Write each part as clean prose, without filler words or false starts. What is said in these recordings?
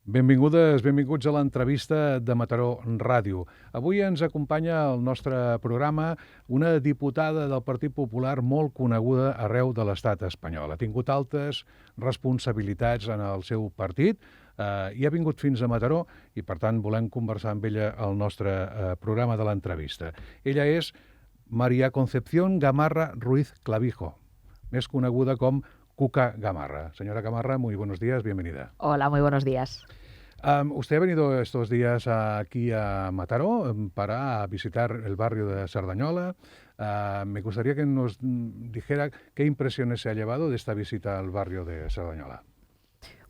Benvingudes, benvinguts a l'entrevista de Mataró Ràdio. Avui ens acompanya al nostre programa una diputada del Partit Popular molt coneguda arreu de l'estat espanyol. Ha tingut altes responsabilitats en el seu partit i ha vingut fins a Mataró i, per tant, volem conversar amb ella al nostre programa de l'entrevista. Ella és María Concepción Gamarra Ruiz Clavijo, més coneguda com Cuca Gamarra. Señora Gamarra, muy buenos días, bienvenida. Hola, muy buenos días. Usted ha venido estos días aquí a Mataró para visitar el barrio de Sardañola. Me gustaría que nos dijera qué impresiones se ha llevado de esta visita al barrio de Sardañola.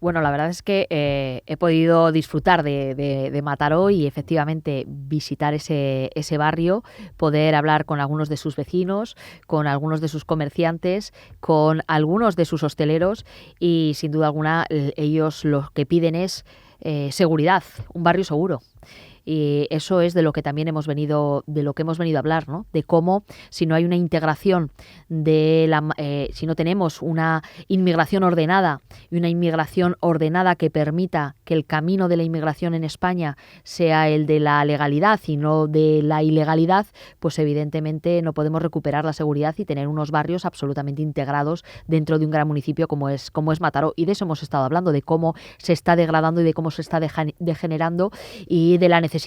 Bueno, la verdad es que he podido disfrutar de Mataró y efectivamente visitar ese barrio, poder hablar con algunos de sus vecinos, con algunos de sus comerciantes, con algunos de sus hosteleros y sin duda alguna ellos lo que piden es seguridad, un barrio seguro. Y eso es de lo que también hemos venido a hablar, ¿no? De cómo si no hay una integración si no tenemos una inmigración ordenada y una inmigración ordenada que permita que el camino de la inmigración en España sea el de la legalidad y no de la ilegalidad, pues evidentemente no podemos recuperar la seguridad y tener unos barrios absolutamente integrados dentro de un gran municipio como es Mataró. Y de eso hemos estado hablando, de cómo se está degradando y de cómo se está degenerando y de la necesidad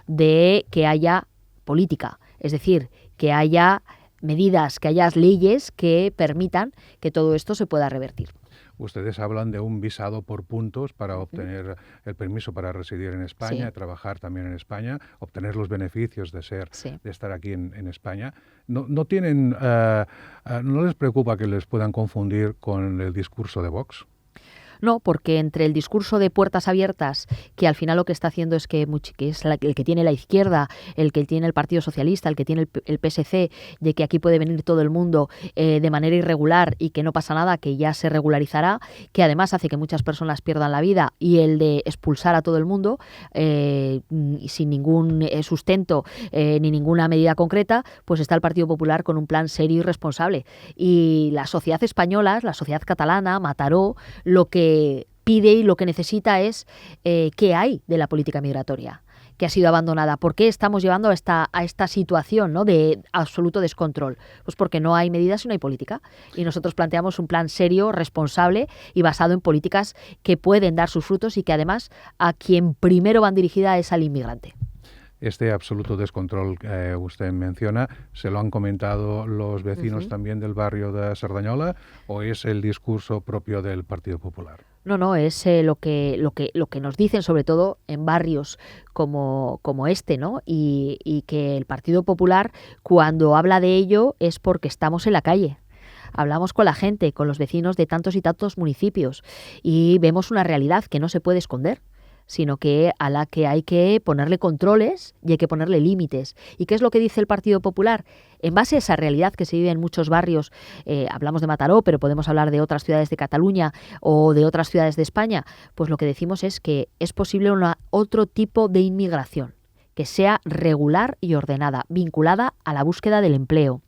de que haya política, es decir, que haya medidas, que haya leyes que permitan que todo esto se pueda revertir. Ustedes hablan de un visado por puntos para obtener el permiso para residir en España, Sí. trabajar también en España, obtener los beneficios de Sí. estar aquí en España. ¿No tienen, no les preocupa que les puedan confundir con el discurso de Vox? No, porque entre el discurso de puertas abiertas, que al final lo que está haciendo es que es el que tiene la izquierda, el que tiene el Partido Socialista, el que tiene el PSC, de que aquí puede venir todo el mundo de manera irregular y que no pasa nada, que ya se regularizará, que además hace que muchas personas pierdan la vida, y el de expulsar a todo el mundo sin ningún sustento ni ninguna medida concreta, pues está el Partido Popular con un plan serio y responsable. Y la sociedad española, la sociedad catalana, Mataró, lo que pide y lo que necesita es qué hay de la política migratoria que ha sido abandonada. ¿Por qué estamos llevando a esta situación, ¿no?, de absoluto descontrol? Pues porque no hay medidas y no hay política. Y nosotros planteamos un plan serio, responsable y basado en políticas que pueden dar sus frutos y que además a quien primero van dirigida es al inmigrante. Este absoluto descontrol que usted menciona, ¿se lo han comentado los vecinos también del barrio de Sardañola o es el discurso propio del Partido Popular? No, es lo que nos dicen, sobre todo en barrios como este, ¿no? Y que el Partido Popular, cuando habla de ello, es porque estamos en la calle. Hablamos con la gente, con los vecinos de tantos y tantos municipios y vemos una realidad que no se puede esconder, sino que a la que hay que ponerle controles y hay que ponerle límites. ¿Y qué es lo que dice el Partido Popular? En base a esa realidad que se vive en muchos barrios, hablamos de Mataró, pero podemos hablar de otras ciudades de Cataluña o de otras ciudades de España, pues lo que decimos es que es posible otro tipo de inmigración, que sea regular y ordenada, vinculada a la búsqueda del empleo.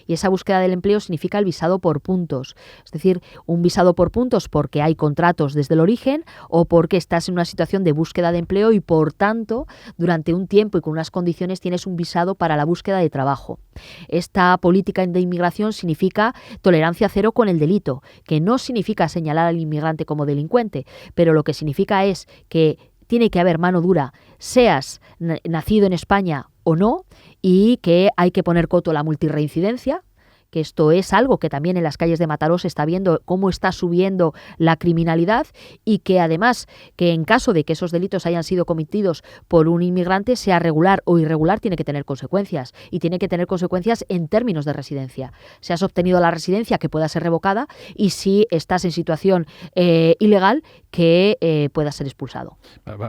Y esa búsqueda del empleo significa el visado por puntos. Es decir, un visado por puntos porque hay contratos desde el origen o porque estás en una situación de búsqueda de empleo y, por tanto, durante un tiempo y con unas condiciones tienes un visado para la búsqueda de trabajo. Esta política de inmigración significa tolerancia cero con el delito, que no significa señalar al inmigrante como delincuente, pero lo que significa es que tiene que haber mano dura, seas nacido en España o no, y que hay que poner coto a la multirreincidencia, que esto es algo que también en las calles de Mataró se está viendo cómo está subiendo la criminalidad, y que además que en caso de que esos delitos hayan sido cometidos por un inmigrante, sea regular o irregular, tiene que tener consecuencias, y tiene que tener consecuencias en términos de residencia. Si has obtenido la residencia, que pueda ser revocada, y si estás en situación ilegal, que pueda ser expulsado.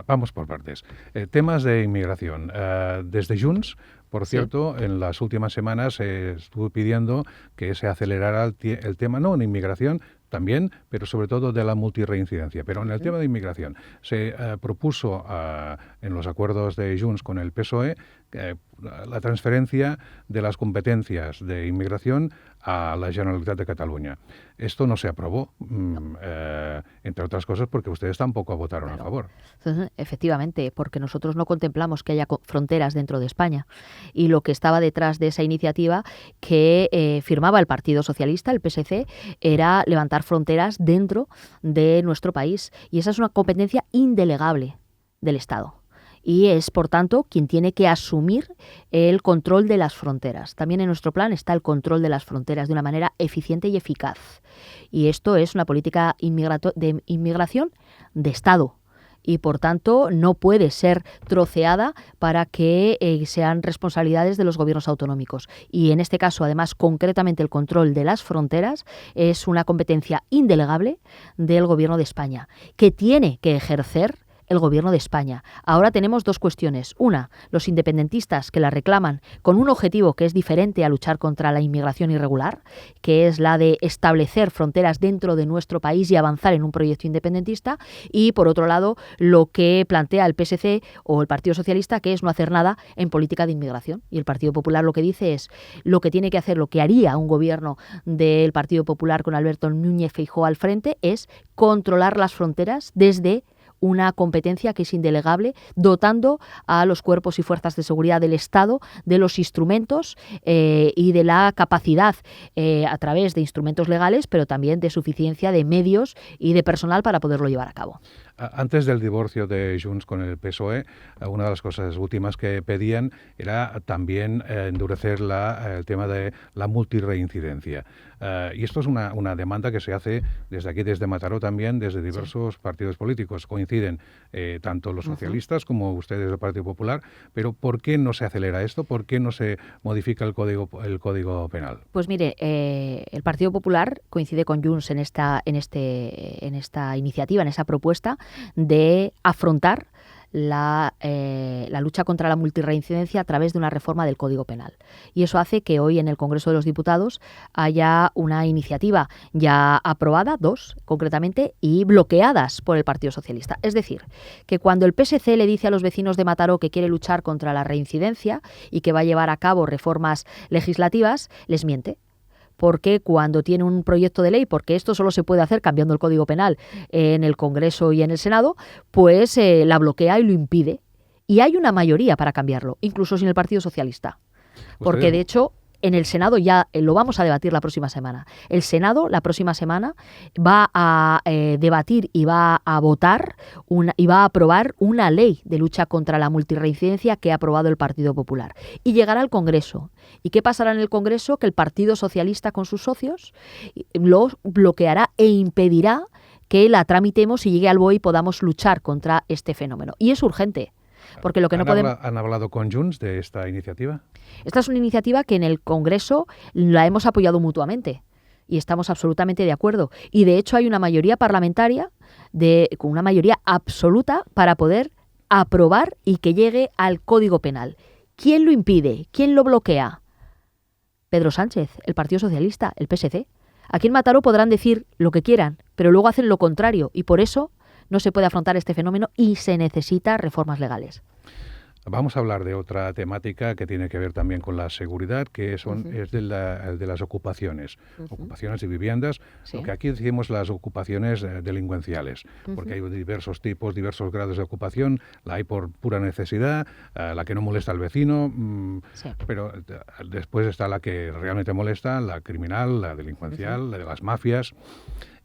Vamos por partes. Temas de inmigración. Desde Junts, por cierto, en las últimas semanas estuvo pidiendo que se acelerara el tema, no en inmigración también, pero sobre todo de la multirreincidencia. Pero en el tema de inmigración se propuso en los acuerdos de Junts con el PSOE la transferencia de las competencias de inmigración a la Generalitat de Cataluña. Esto no se aprobó, entre otras cosas porque ustedes tampoco votaron a favor. Efectivamente, porque nosotros no contemplamos que haya fronteras dentro de España. Y lo que estaba detrás de esa iniciativa que firmaba el Partido Socialista, el PSC, era levantar fronteras dentro de nuestro país. Y esa es una competencia indelegable del Estado. Y es, por tanto, quien tiene que asumir el control de las fronteras. También en nuestro plan está el control de las fronteras de una manera eficiente y eficaz. Y esto es una política de inmigración de Estado. Y, por tanto, no puede ser troceada para que sean responsabilidades de los gobiernos autonómicos. Y, en este caso, además, concretamente el control de las fronteras es una competencia indelegable del Gobierno de España, que tiene que ejercer el Gobierno de España. Ahora tenemos dos cuestiones. Una, los independentistas que la reclaman con un objetivo que es diferente a luchar contra la inmigración irregular, que es la de establecer fronteras dentro de nuestro país y avanzar en un proyecto independentista. Y, por otro lado, lo que plantea el PSC o el Partido Socialista, que es no hacer nada en política de inmigración. Y el Partido Popular lo que dice es lo que tiene que hacer, lo que haría un gobierno del Partido Popular con Alberto Núñez Feijóo al frente, es controlar las fronteras desde una competencia que es indelegable, dotando a los cuerpos y fuerzas de seguridad del Estado de los instrumentos y de la capacidad a través de instrumentos legales, pero también de suficiencia de medios y de personal para poderlo llevar a cabo. Antes del divorcio de Junts con el PSOE, una de las cosas últimas que pedían era también endurecer el tema de la multirreincidencia. Y esto es una demanda que se hace desde aquí, desde Mataró también, desde diversos partidos políticos. Coinciden tanto los socialistas como ustedes del Partido Popular, pero ¿por qué no se acelera esto? ¿Por qué no se modifica el Código Penal? Pues mire, el Partido Popular coincide con Junts en esta iniciativa, en esa propuesta de afrontar la lucha contra la multirreincidencia a través de una reforma del Código Penal. Y eso hace que hoy en el Congreso de los Diputados haya una iniciativa ya aprobada, 2 concretamente, y bloqueadas por el Partido Socialista. Es decir, que cuando el PSC le dice a los vecinos de Mataró que quiere luchar contra la reincidencia y que va a llevar a cabo reformas legislativas, les miente. Porque cuando tiene un proyecto de ley, porque esto solo se puede hacer cambiando el Código Penal en el Congreso y en el Senado, pues la bloquea y lo impide. Y hay una mayoría para cambiarlo, incluso sin el Partido Socialista. Porque, de hecho, en el Senado ya lo vamos a debatir la próxima semana. El Senado la próxima semana va a debatir y va a votar y va a aprobar una ley de lucha contra la multirreincidencia que ha aprobado el Partido Popular. Y llegará al Congreso. ¿Y qué pasará en el Congreso? Que el Partido Socialista con sus socios lo bloqueará e impedirá que la tramitemos y llegue al BOE y podamos luchar contra este fenómeno. Y es urgente. Porque lo que no podemos... ¿Han hablado con Junts de esta iniciativa? Esta es una iniciativa que en el Congreso la hemos apoyado mutuamente y estamos absolutamente de acuerdo. Y de hecho hay una mayoría parlamentaria, con una mayoría absoluta, para poder aprobar y que llegue al Código Penal. ¿Quién lo impide? ¿Quién lo bloquea? Pedro Sánchez, el Partido Socialista, el PSC. Aquí en Mataró podrán decir lo que quieran, pero luego hacen lo contrario y por eso no se puede afrontar este fenómeno y se necesitan reformas legales. Vamos a hablar de otra temática que tiene que ver también con la seguridad, que es de las ocupaciones, ocupaciones y viviendas, lo que aquí decimos las ocupaciones delincuenciales, porque hay diversos tipos, diversos grados de ocupación, la hay por pura necesidad, la que no molesta al vecino, pero después está la que realmente molesta, la criminal, la delincuencial, la de las mafias.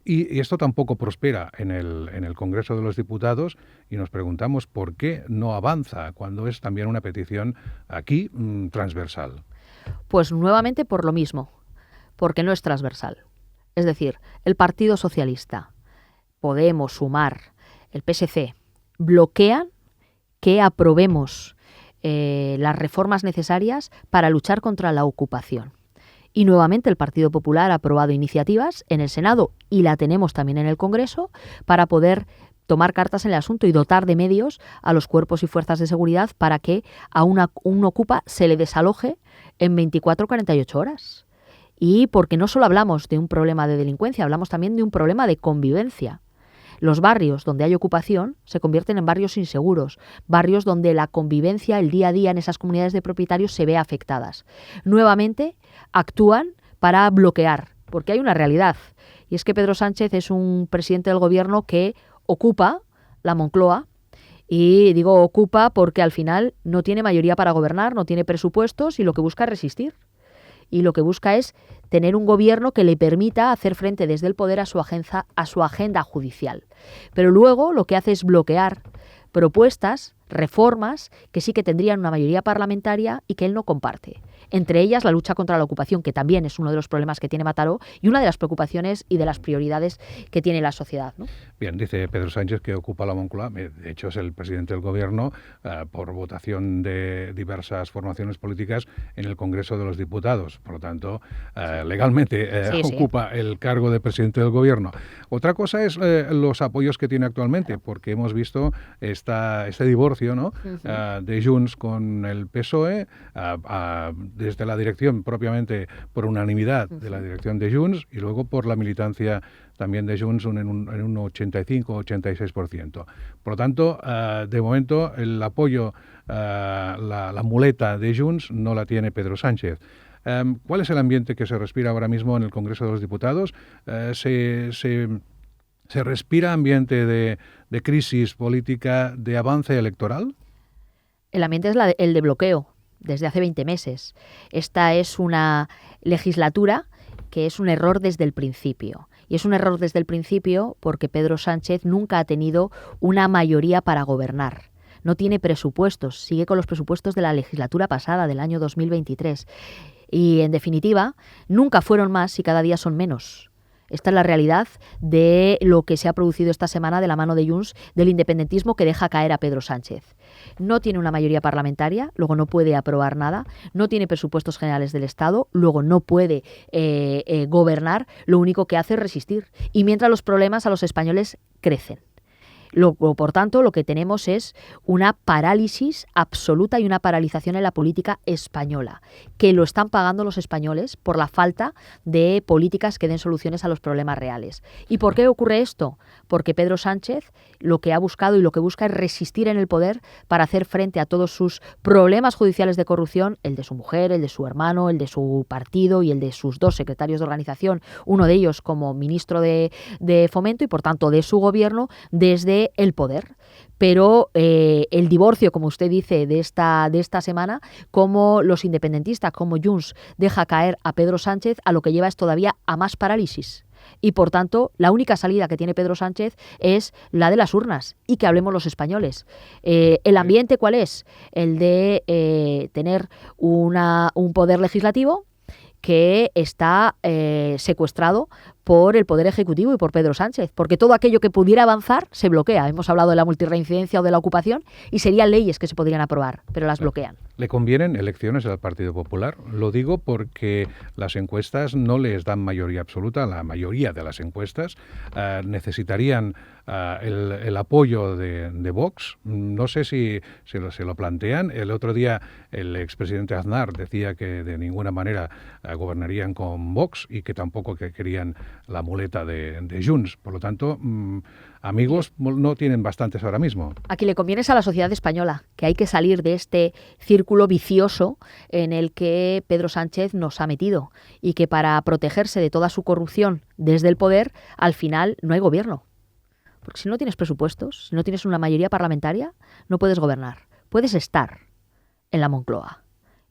Y esto tampoco prospera en el Congreso de los Diputados y nos preguntamos por qué no avanza cuando es también una petición aquí transversal. Pues nuevamente por lo mismo, porque no es transversal. Es decir, el Partido Socialista, Podemos, Sumar, el PSC, bloquean que aprobemos las reformas necesarias para luchar contra la ocupación. Y nuevamente el Partido Popular ha aprobado iniciativas en el Senado y la tenemos también en el Congreso para poder tomar cartas en el asunto y dotar de medios a los cuerpos y fuerzas de seguridad para que a un ocupa se le desaloje en 24 o 48 horas. Y porque no solo hablamos de un problema de delincuencia, hablamos también de un problema de convivencia. Los barrios donde hay ocupación se convierten en barrios inseguros, barrios donde la convivencia, el día a día en esas comunidades de propietarios se ve afectadas. Nuevamente actúan para bloquear, porque hay una realidad, y es que Pedro Sánchez es un presidente del gobierno que ocupa la Moncloa, y digo ocupa porque al final no tiene mayoría para gobernar, no tiene presupuestos y lo que busca es resistir. Y lo que busca es tener un gobierno que le permita hacer frente desde el poder a su agenda judicial. Pero luego lo que hace es bloquear propuestas, reformas que sí que tendrían una mayoría parlamentaria y que él no comparte. Entre ellas la lucha contra la ocupación, que también es uno de los problemas que tiene Mataró y una de las preocupaciones y de las prioridades que tiene la sociedad, ¿no? Bien, dice Pedro Sánchez que ocupa la Moncloa, de hecho es el presidente del gobierno por votación de diversas formaciones políticas en el Congreso de los Diputados, por lo tanto legalmente ocupa el cargo de presidente del gobierno. Otra cosa es los apoyos que tiene actualmente, porque hemos visto este divorcio, ¿no? De Junts con el PSOE, desde la dirección propiamente por unanimidad de la dirección de Junts y luego por la militancia también de Junts en un 85-86%. Por lo tanto, de momento el apoyo, la muleta de Junts no la tiene Pedro Sánchez. ¿Cuál es el ambiente que se respira ahora mismo en el Congreso de los Diputados? ¿Se respira ambiente de crisis política, de avance electoral? El ambiente es el de bloqueo desde hace 20 meses. Esta es una legislatura que es un error desde el principio. Y es un error desde el principio porque Pedro Sánchez nunca ha tenido una mayoría para gobernar. No tiene presupuestos, sigue con los presupuestos de la legislatura pasada, del año 2023. Y, en definitiva, nunca fueron más y cada día son menos. Esta es la realidad de lo que se ha producido esta semana de la mano de Junts, del independentismo que deja caer a Pedro Sánchez. No tiene una mayoría parlamentaria, luego no puede aprobar nada, no tiene presupuestos generales del Estado, luego no puede gobernar, lo único que hace es resistir. Y mientras los problemas a los españoles crecen. Por tanto, lo que tenemos es una parálisis absoluta y una paralización en la política española, que lo están pagando los españoles por la falta de políticas que den soluciones a los problemas reales. ¿Y por qué ocurre esto? Porque Pedro Sánchez lo que ha buscado y lo que busca es resistir en el poder para hacer frente a todos sus problemas judiciales de corrupción, el de su mujer, el de su hermano, el de su partido y el de sus dos secretarios de organización, uno de ellos como ministro de Fomento y, por tanto, de su gobierno desde el poder. Pero el divorcio, como usted dice, de esta semana, como los independentistas, como Junts, deja caer a Pedro Sánchez, a lo que lleva es todavía a más parálisis. Y, por tanto, la única salida que tiene Pedro Sánchez es la de las urnas y que hablemos los españoles. ¿El ambiente cuál es? El de tener un poder legislativo que está secuestrado por el Poder Ejecutivo y por Pedro Sánchez, porque todo aquello que pudiera avanzar se bloquea. Hemos hablado de la multirreincidencia o de la ocupación y serían leyes que se podrían aprobar, pero las bloquean. ¿Le convienen elecciones al Partido Popular? Lo digo porque las encuestas no les dan mayoría absoluta, la mayoría de las encuestas necesitarían el apoyo de Vox. No sé si se lo plantean. El otro día el expresidente Aznar decía que de ninguna manera gobernarían con Vox y que tampoco que querían la muleta de Junts. Por lo tanto, amigos no tienen bastantes ahora mismo. A quien le conviene es a la sociedad española, que hay que salir de este círculo vicioso en el que Pedro Sánchez nos ha metido y que para protegerse de toda su corrupción desde el poder, al final no hay gobierno. Porque si no tienes presupuestos, si no tienes una mayoría parlamentaria, no puedes gobernar. Puedes estar en la Moncloa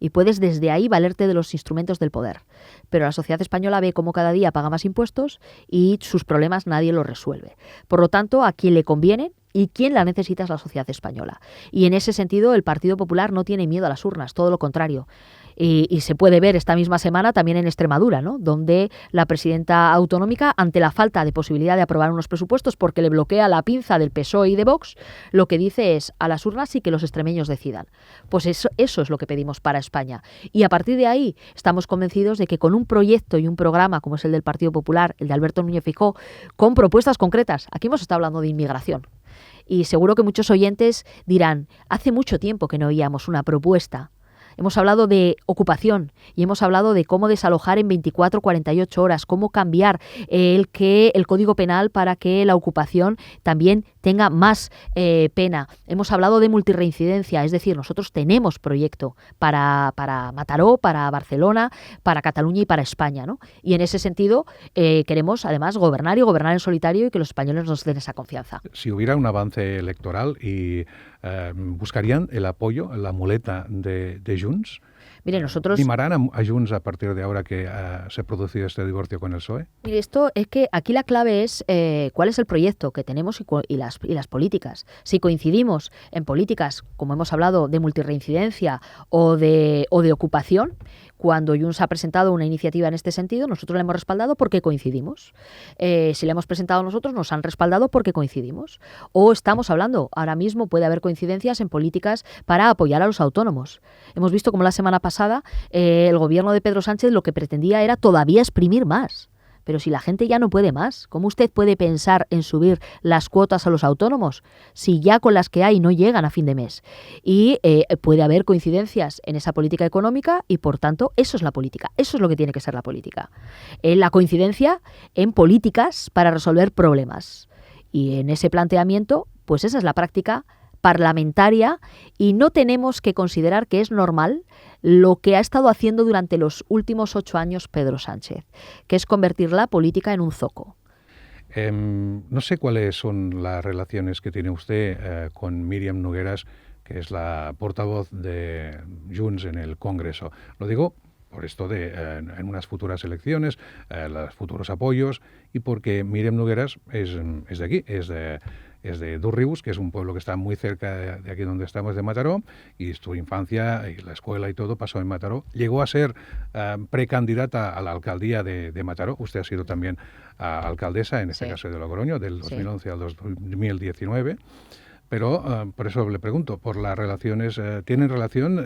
y puedes desde ahí valerte de los instrumentos del poder. Pero la sociedad española ve cómo cada día paga más impuestos y sus problemas nadie los resuelve. Por lo tanto, a quien le conviene y quien la necesita es la sociedad española. Y en ese sentido, el Partido Popular no tiene miedo a las urnas, todo lo contrario. Y se puede ver esta misma semana también en Extremadura, ¿no? Donde la presidenta autonómica, ante la falta de posibilidad de aprobar unos presupuestos porque le bloquea la pinza del PSOE y de Vox, lo que dice es a las urnas y que los extremeños decidan. Pues eso es lo que pedimos para España. Y a partir de ahí estamos convencidos de que con un proyecto y un programa como es el del Partido Popular, el de Alberto Núñez Feijóo, con propuestas concretas, aquí hemos estado hablando de inmigración. Y seguro que muchos oyentes dirán, hace mucho tiempo que no oíamos una propuesta hemos hablado de ocupación y hemos hablado de cómo desalojar en 24, 48 horas, cómo cambiar el Código Penal para que la ocupación también tenga más pena. Hemos hablado de multirreincidencia, es decir, nosotros tenemos proyecto para Mataró, para Barcelona, para Cataluña y para España, ¿no? Y en ese sentido queremos además gobernar y gobernar en solitario y que los españoles nos den esa confianza. Si hubiera un avance electoral y buscarían el apoyo, la muleta de Junts, Mire, nosotros... ¿animarán a Junts a partir de ahora que se ha producido este divorcio con el PSOE? Mire, esto es que aquí la clave es cuál es el proyecto que tenemos y las políticas. Si coincidimos en políticas, como hemos hablado, de multirreincidencia o de ocupación, cuando Junts ha presentado una iniciativa en este sentido, nosotros la hemos respaldado porque coincidimos. Si la hemos presentado nosotros, nos han respaldado porque coincidimos. O estamos hablando, ahora mismo puede haber coincidencias en políticas para apoyar a los autónomos. Hemos visto como la semana pasada el gobierno de Pedro Sánchez lo que pretendía era todavía exprimir más. Pero si la gente ya no puede más, ¿cómo usted puede pensar en subir las cuotas a los autónomos si ya con las que hay no llegan a fin de mes? Y puede haber coincidencias en esa política económica y, por tanto, eso es la política. Eso es lo que tiene que ser la política. La coincidencia en políticas para resolver problemas. Y en ese planteamiento, pues esa es la práctica parlamentaria y no tenemos que considerar que es normal lo que ha estado haciendo durante los últimos 8 años Pedro Sánchez, que es convertir la política en un zoco. No sé cuáles son las relaciones que tiene usted con Míriam Nogueras, que es la portavoz de Junts en el Congreso. Lo digo por esto de en unas futuras elecciones, los futuros apoyos, y porque Míriam Nogueras es de aquí, es de Durrius, que es un pueblo que está muy cerca de aquí donde estamos, de Mataró, y su infancia y la escuela y todo pasó en Mataró. Llegó a ser precandidata a la alcaldía de Mataró. Usted ha sido también alcaldesa, en este caso de Logroño, del 2011 al 2019. Pero por eso le pregunto, por las relaciones, ¿tienen relación?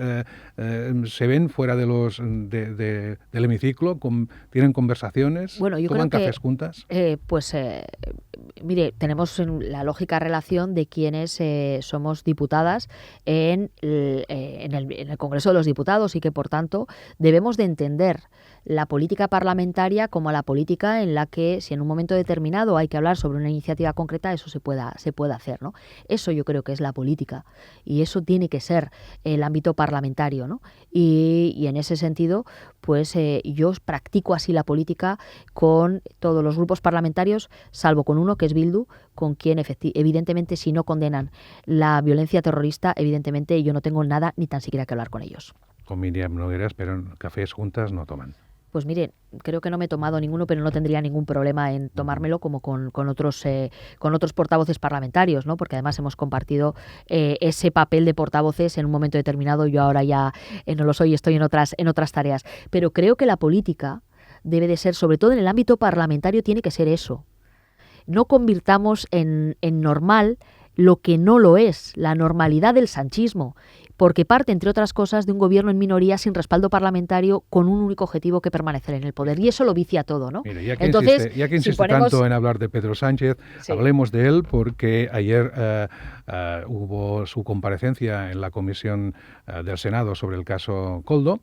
¿Se ven fuera de del hemiciclo? ¿Tienen conversaciones? Bueno, yo ¿Toman creo que, cafés juntas? Mire, tenemos la lógica relación de quienes somos diputadas en el Congreso de los Diputados y que, por tanto, debemos de entender la política parlamentaria como la política en la que, si en un momento determinado hay que hablar sobre una iniciativa concreta, eso se pueda hacer, ¿no? Eso yo creo que es la política y eso tiene que ser el ámbito parlamentario, ¿no? Y en ese sentido, pues yo practico así la política con todos los grupos parlamentarios, salvo con uno que es Bildu, con quien evidentemente si no condenan la violencia terrorista, evidentemente yo no tengo nada ni tan siquiera que hablar con ellos. Con Míriam Nogueras, pero cafés juntas no toman. Pues mire, creo que no me he tomado ninguno, pero no tendría ningún problema en tomármelo como con otros portavoces parlamentarios, ¿no? Porque además hemos compartido ese papel de portavoces en un momento determinado. Yo ahora ya no lo soy, estoy en otras tareas. Pero creo que la política debe de ser, sobre todo en el ámbito parlamentario, tiene que ser eso. No convirtamos en normal lo que no lo es, la normalidad del sanchismo, porque parte, entre otras cosas, de un gobierno en minoría sin respaldo parlamentario con un único objetivo, que permanecer en el poder. Y eso lo vicia todo, ¿no? Mire, ya que insiste tanto en hablar de Pedro Sánchez, sí, hablemos de él, porque ayer hubo su comparecencia en la comisión del Senado sobre el caso Koldo,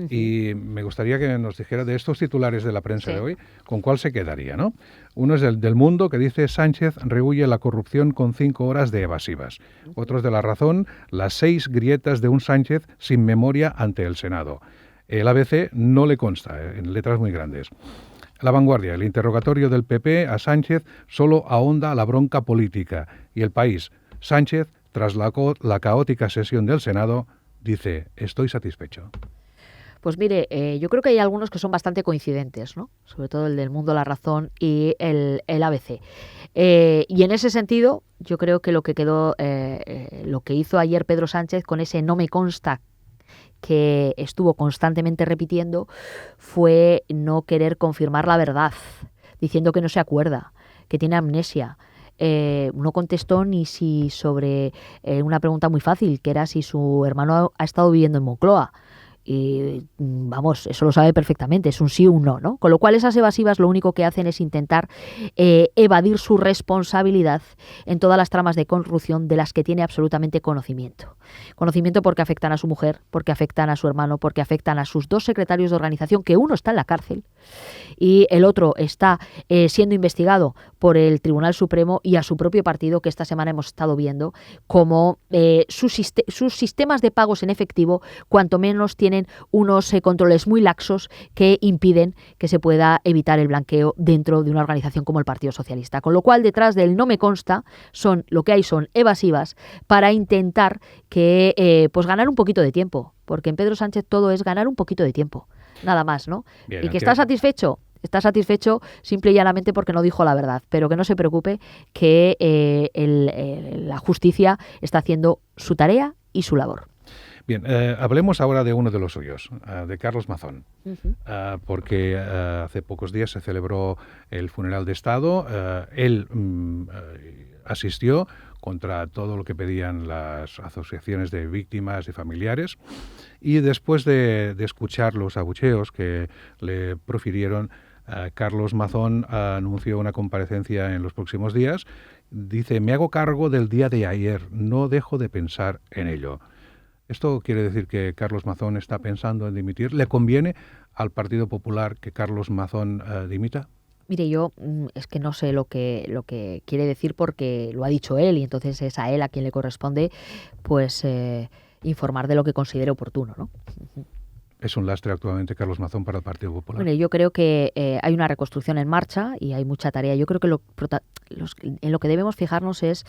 y me gustaría que nos dijera de estos titulares de la prensa de hoy, ¿con cuál se quedaría, no? Uno es del Mundo, que dice: Sánchez rehuye la corrupción con 5 horas de evasivas. Otros de La Razón: las 6 grietas de un Sánchez sin memoria ante el Senado. El ABC no le consta, en letras muy grandes. La Vanguardia: el interrogatorio del PP a Sánchez solo ahonda la bronca política. Y El País: Sánchez, tras la caótica sesión del Senado, dice: estoy satisfecho. Pues mire, yo creo que hay algunos que son bastante coincidentes, ¿no? Sobre todo el del Mundo, La Razón y el ABC. Y en ese sentido, yo creo que lo que hizo ayer Pedro Sánchez con ese no me consta que estuvo constantemente repitiendo fue no querer confirmar la verdad, diciendo que no se acuerda, que tiene amnesia. No contestó ni si sobre una pregunta muy fácil, que era si su hermano ha estado viviendo en Moncloa. Y vamos, eso lo sabe perfectamente, es un sí o un no, ¿no? Con lo cual esas evasivas lo único que hacen es intentar evadir su responsabilidad en todas las tramas de corrupción de las que tiene absolutamente conocimiento. Conocimiento porque afectan a su mujer, porque afectan a su hermano, porque afectan a sus 2 secretarios de organización, que uno está en la cárcel y el otro está siendo investigado por el Tribunal Supremo, y a su propio partido, que esta semana hemos estado viendo como sus sistemas de pagos en efectivo cuanto menos tienen unos controles muy laxos que impiden que se pueda evitar el blanqueo dentro de una organización como el Partido Socialista. Con lo cual, detrás del no me consta, lo que hay son evasivas para intentar que pues ganar un poquito de tiempo, porque en Pedro Sánchez todo es ganar un poquito de tiempo, nada más, ¿no? Bien, y que está satisfecho. Está satisfecho simple y llanamente porque no dijo la verdad, pero que no se preocupe, que la justicia está haciendo su tarea y su labor. Bien, hablemos ahora de uno de los suyos, de Carlos Mazón, porque hace pocos días se celebró el funeral de Estado. Él asistió contra todo lo que pedían las asociaciones de víctimas y familiares, y después de escuchar los abucheos que le profirieron, Carlos Mazón anunció una comparecencia en los próximos días. Dice: me hago cargo del día de ayer, no dejo de pensar en ello. ¿Esto quiere decir que Carlos Mazón está pensando en dimitir? ¿Le conviene al Partido Popular que Carlos Mazón dimita? Mire, yo es que no sé lo que quiere decir, porque lo ha dicho él y entonces es a él a quien le corresponde pues informar de lo que considere oportuno, ¿no? Es un lastre actualmente Carlos Mazón para el Partido Popular. Bueno, yo creo que hay una reconstrucción en marcha y hay mucha tarea. Yo creo que en lo que debemos fijarnos es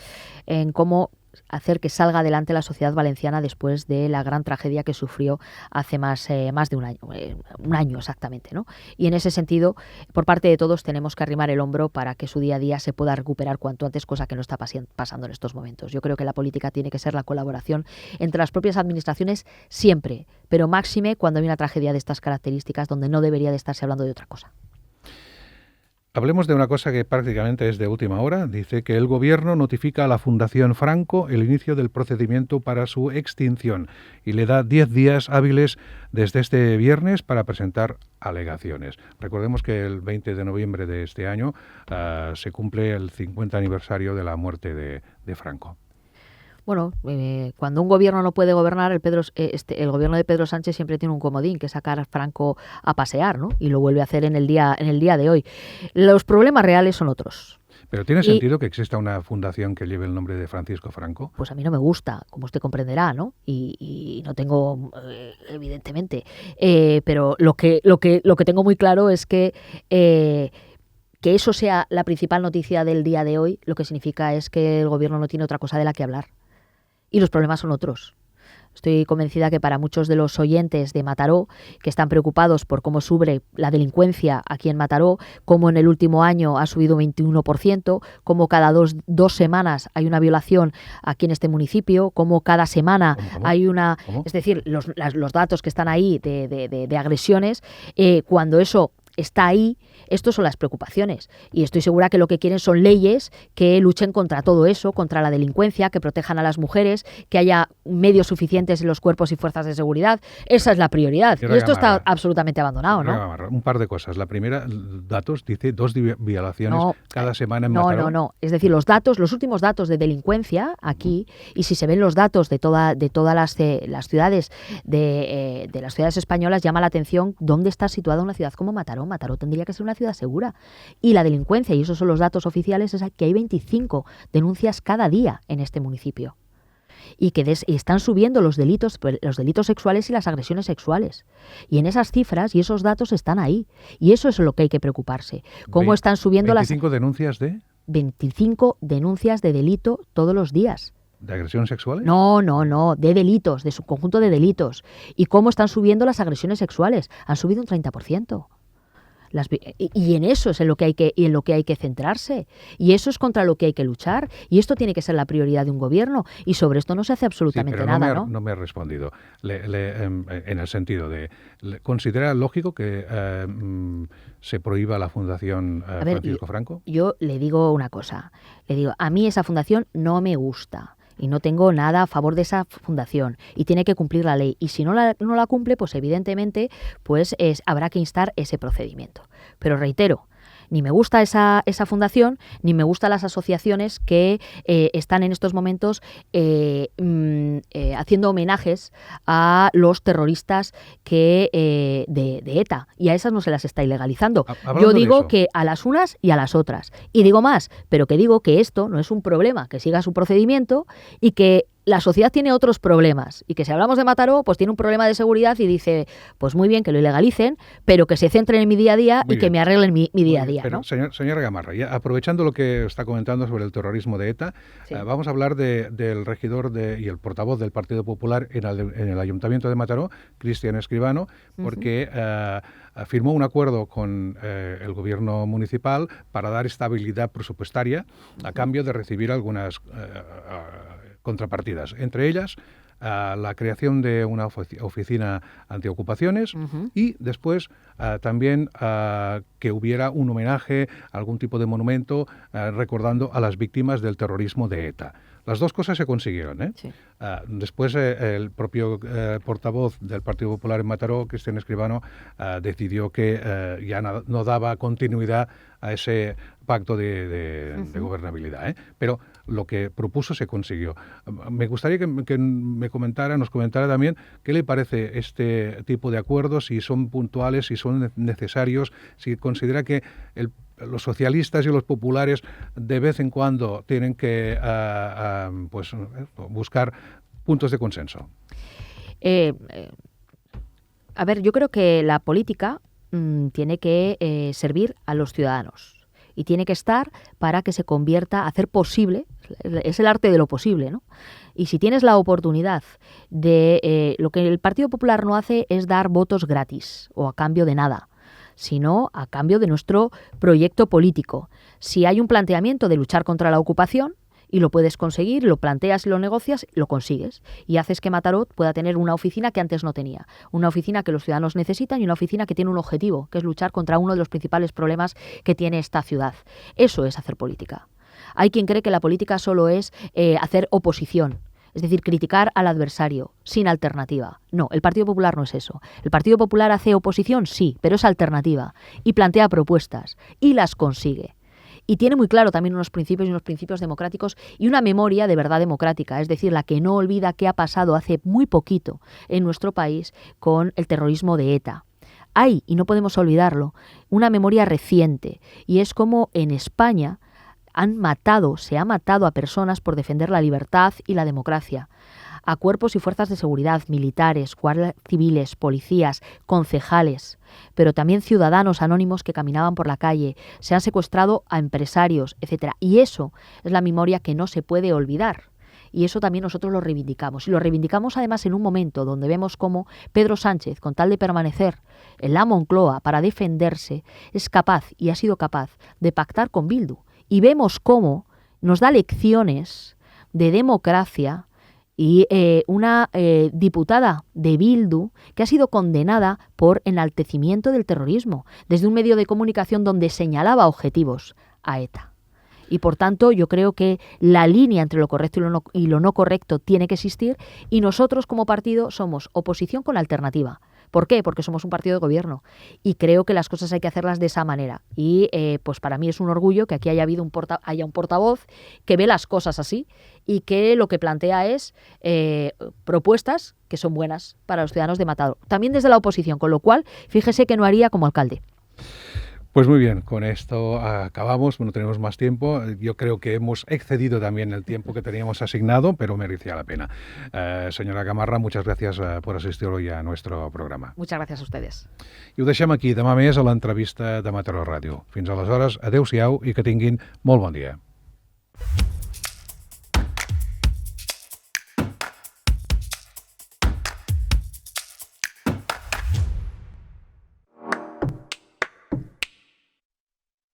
en cómo hacer que salga adelante la sociedad valenciana después de la gran tragedia que sufrió hace más de un año exactamente, ¿no? Y en ese sentido, por parte de todos, tenemos que arrimar el hombro para que su día a día se pueda recuperar cuanto antes, cosa que no está pasando en estos momentos. Yo creo que la política tiene que ser la colaboración entre las propias administraciones siempre, pero máxime cuando hay una tragedia de estas características, donde no debería de estarse hablando de otra cosa. Hablemos de una cosa que prácticamente es de última hora. Dice que el Gobierno notifica a la Fundación Franco el inicio del procedimiento para su extinción y le da 10 días hábiles desde este viernes para presentar alegaciones. Recordemos que el 20 de noviembre de este año se cumple el 50 aniversario de la muerte de Franco. Bueno, cuando un gobierno no puede gobernar, el gobierno de Pedro Sánchez siempre tiene un comodín, que es sacar a Franco a pasear, ¿no? Y lo vuelve a hacer en el día de hoy. Los problemas reales son otros. ¿Pero tiene sentido que exista una fundación que lleve el nombre de Francisco Franco? Pues a mí no me gusta, como usted comprenderá, ¿no? Y no tengo, evidentemente. Pero lo que tengo muy claro es que eso sea la principal noticia del día de hoy, lo que significa es que el gobierno no tiene otra cosa de la que hablar. Y los problemas son otros. Estoy convencida que para muchos de los oyentes de Mataró, que están preocupados por cómo sube la delincuencia aquí en Mataró, cómo en el último año ha subido 21%, cómo cada dos semanas hay una violación aquí en este municipio, cómo cada semana hay una... ¿Cómo? Es decir, los datos que están ahí de agresiones, cuando eso está ahí, estas son las preocupaciones. Y estoy segura que lo que quieren son leyes que luchen contra todo eso, contra la delincuencia, que protejan a las mujeres, que haya medios suficientes en los cuerpos y fuerzas de seguridad. Esa es la prioridad. Y esto está absolutamente abandonado, ¿no? Un par de cosas. La primera, datos, dice 2 violaciones cada semana en Mataró. No. Es decir, los últimos datos de delincuencia aquí, y si se ven los datos de todas las ciudades de las ciudades españolas, llama la atención dónde está situada una ciudad como Mataró. Mataró tendría que ser una ciudad segura. Y la delincuencia, y esos son los datos oficiales, es que hay 25 denuncias cada día en este municipio. Y que están subiendo los delitos sexuales y las agresiones sexuales. Y en esas cifras y esos datos están ahí. Y eso es lo que hay que preocuparse. ¿Cómo están subiendo 25 denuncias de...? 25 denuncias de delito todos los días. ¿De agresiones sexuales? No, de delitos, de su conjunto de delitos. ¿Y cómo están subiendo las agresiones sexuales? Han subido un 30%. Y en eso es en lo que hay que centrarse, y eso es contra lo que hay que luchar, y esto tiene que ser la prioridad de un gobierno, y sobre esto no se hace absolutamente nada, ¿no? No me ha respondido. En el sentido de, ¿considera lógico que se prohíba la Fundación Francisco Franco? Yo le digo una cosa, a mí esa fundación no me gusta. y no tengo nada a favor de esa fundación y tiene que cumplir la ley. Y si no la cumple, pues evidentemente pues habrá que instar ese procedimiento. Pero reitero, ni me gusta esa fundación, ni me gustan las asociaciones que están en estos momentos haciendo homenajes a los terroristas de ETA. Y a esas no se las está ilegalizando. Yo digo que a las unas y a las otras. Y digo más, pero que digo que esto no es un problema, que siga su procedimiento y que la sociedad tiene otros problemas y que si hablamos de Mataró, pues tiene un problema de seguridad y dice, pues muy bien que lo ilegalicen, pero que se centren en mi día a día y que me arreglen mi día a día. Pero, ¿no? señora Gamarra, ya aprovechando lo que está comentando sobre el terrorismo de ETA, sí. Vamos a hablar del regidor y el portavoz del Partido Popular en el Ayuntamiento de Mataró, Cristian Escribano, porque firmó un acuerdo con el gobierno municipal para dar estabilidad presupuestaria a cambio de recibir algunas contrapartidas, entre ellas la creación de una oficina antiocupaciones y después también que hubiera un homenaje, algún tipo de monumento recordando a las víctimas del terrorismo de ETA. Las dos cosas se consiguieron. Sí. Después el propio portavoz del Partido Popular en Mataró, Cristian Escribano, decidió que ya no daba continuidad a ese pacto de gobernabilidad. Pero lo que propuso se consiguió. Me gustaría que nos comentara también qué le parece este tipo de acuerdos, si son puntuales, si son necesarios, si considera que los socialistas y los populares de vez en cuando tienen que buscar puntos de consenso. A ver, yo creo que la política tiene que servir a los ciudadanos y tiene que estar para que se convierta, hacer posible, es el arte de lo posible, ¿no? Y si tienes la oportunidad de... lo que el Partido Popular no hace es dar votos gratis o a cambio de nada, sino a cambio de nuestro proyecto político. Si hay un planteamiento de luchar contra la ocupación, y lo puedes conseguir, lo planteas y lo negocias, lo consigues. Y haces que Mataró pueda tener una oficina que antes no tenía. Una oficina que los ciudadanos necesitan y una oficina que tiene un objetivo, que es luchar contra uno de los principales problemas que tiene esta ciudad. Eso es hacer política. Hay quien cree que la política solo es hacer oposición. Es decir, criticar al adversario, sin alternativa. No, el Partido Popular no es eso. El Partido Popular hace oposición, sí, pero es alternativa. Y plantea propuestas. Y las consigue. Y tiene muy claro también unos principios democráticos y una memoria de verdad democrática, es decir, la que no olvida qué ha pasado hace muy poquito en nuestro país con el terrorismo de ETA. Hay, y no podemos olvidarlo, una memoria reciente, y es como en España se ha matado a personas por defender la libertad y la democracia, a cuerpos y fuerzas de seguridad, militares, guardias civiles, policías, concejales, pero también ciudadanos anónimos que caminaban por la calle, se han secuestrado a empresarios, etc. Y eso es la memoria que no se puede olvidar. Y eso también nosotros lo reivindicamos. Y lo reivindicamos además en un momento donde vemos cómo Pedro Sánchez, con tal de permanecer en la Moncloa para defenderse, es capaz y ha sido capaz de pactar con Bildu. Y vemos cómo nos da lecciones de democracia y una diputada de Bildu que ha sido condenada por enaltecimiento del terrorismo desde un medio de comunicación donde señalaba objetivos a ETA. Y por tanto yo creo que la línea entre lo correcto y lo no correcto tiene que existir y nosotros como partido somos oposición con alternativa. ¿Por qué? Porque somos un partido de gobierno y creo que las cosas hay que hacerlas de esa manera. Y pues para mí es un orgullo que aquí haya un portavoz que ve las cosas así y que lo que plantea es propuestas que son buenas para los ciudadanos de Mataró. También desde la oposición, con lo cual fíjese que no haría como alcalde. Pues muy bien, con esto acabamos, no tenemos más tiempo. Yo creo que hemos excedido también el tiempo que teníamos asignado, pero merecía la pena. Senyora Gamarra, muchas gracias por asistir hoy a nuestro programa. Muchas gracias a ustedes. I ho deixem aquí, demà més a l'entrevista de Mataró Ràdio. Fins aleshores, adeu-siau i que tinguin molt bon dia.